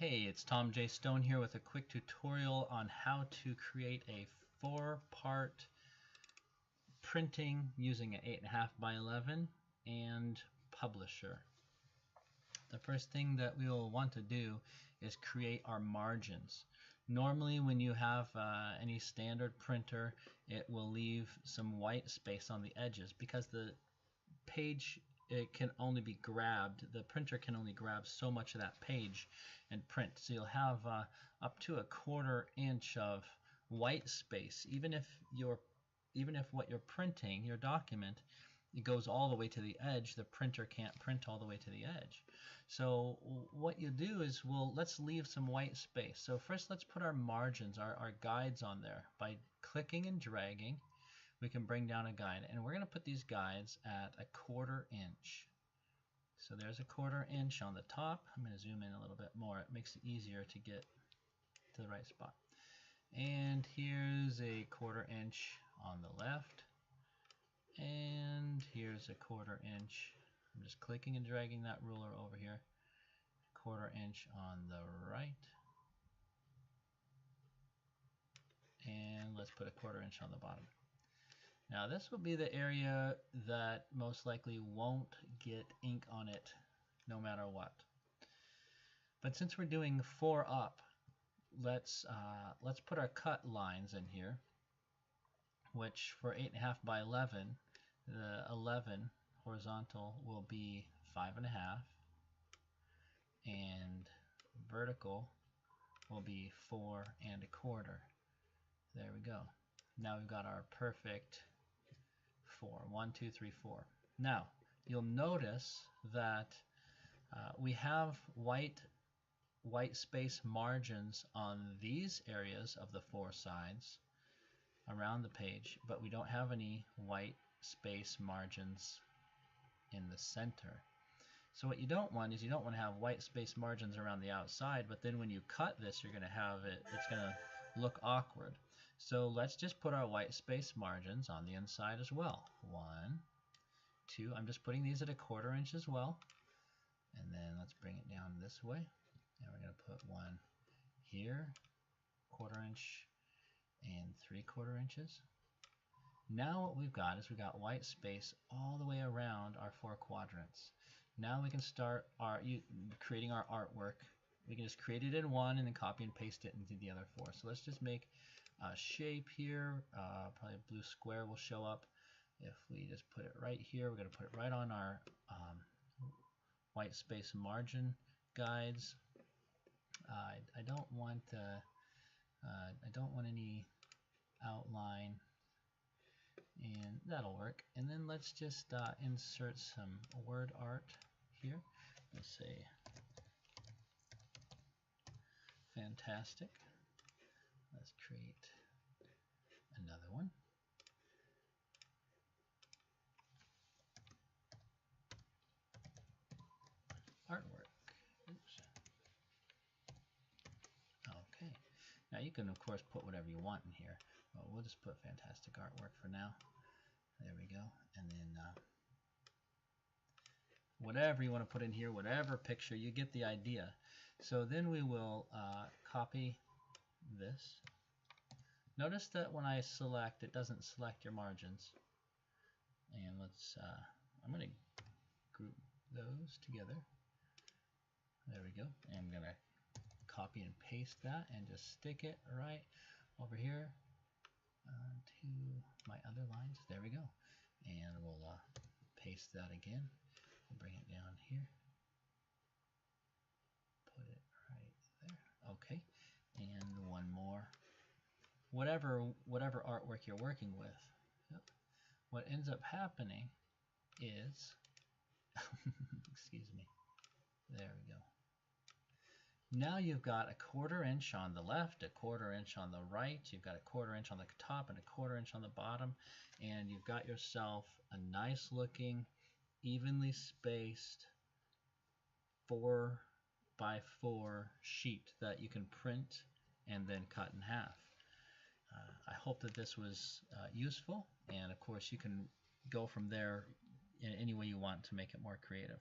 Hey, it's Tom J. Stone here with a quick tutorial on how to create a 4-part printing using an 8.5 by 11 and publisher. The first thing that we will want to do is create our margins. Normally when you have any standard printer, it will leave some white space on the edges because the page can only be grabbed. The printer can only grab so much of that page and print. So you'll have up to 1/4 inch of white space, even if what you're printing, your document, it goes all the way to the edge. The printer can't print all the way to the edge. So what you do is, let's leave some white space. So first let's put our margins, our guides on there. By clicking and dragging, we can bring down a guide, and we're going to put these guides at 1/4 inch. So there's 1/4 inch on the top. I'm going to zoom in a little bit more. It makes it easier to get to the right spot. And here's 1/4 inch on the left, and here's 1/4 inch. I'm just clicking and dragging that ruler over here. 1/4 inch on the right, and let's put 1/4 inch on the bottom. Now this will be the area that most likely won't get ink on it no matter what. But since we're doing 4 up, let's put our cut lines in here, which for 8.5 by 11, the 11 horizontal will be 5.5, and vertical will be 4.25. There we go. Now we've got our perfect 4. 1, 2, 3, 4. Now you'll notice that we have white space margins on these areas of the 4 sides around the page, but we don't have any white space margins in the center. So what you don't want is, you don't want to have white space margins around the outside, but then when you cut this, you're going to have it's going to look awkward. So let's just put our white space margins on the inside as well. 1, 2, I'm just putting these at 1/4 inch as well. And then let's bring it down this way. And we're going to put one here, 1/4 inch and 3/4 inches. Now what we've got is, we've got white space all the way around our 4 quadrants. Now we can start creating our artwork. We can just create it in one and then copy and paste it into the other 4. So let's just make a shape here. Probably a blue square will show up. If we just put it right here, we're going to put it right on our white space margin guides. I don't want any outline, and that'll work. And then let's just insert some word art here. Let's say fantastic. Let's create another one. Artwork. Oops. Okay. Now you can of course put whatever you want in here. Well, we'll just put fantastic artwork for now. There we go. And then whatever you want to put in here, whatever picture, you get the idea. So then we will copy this. Notice that when I select, it doesn't select your margins. And let's, I'm going to group those together. There we go. And I'm going to copy and paste that and just stick it right over here to my other lines. There we go. And we'll paste that again. We'll bring it down here. Put it right there. Okay. And one more. Whatever artwork you're working with. Yep. What ends up happening is excuse me. There we go. Now you've got 1/4 inch on the left, 1/4 inch on the right, you've got 1/4 inch on the top and 1/4 inch on the bottom, and you've got yourself a nice looking, evenly spaced 4 by 4 sheet that you can print and then cut in half. I hope that this was useful, and of course you can go from there in any way you want to make it more creative.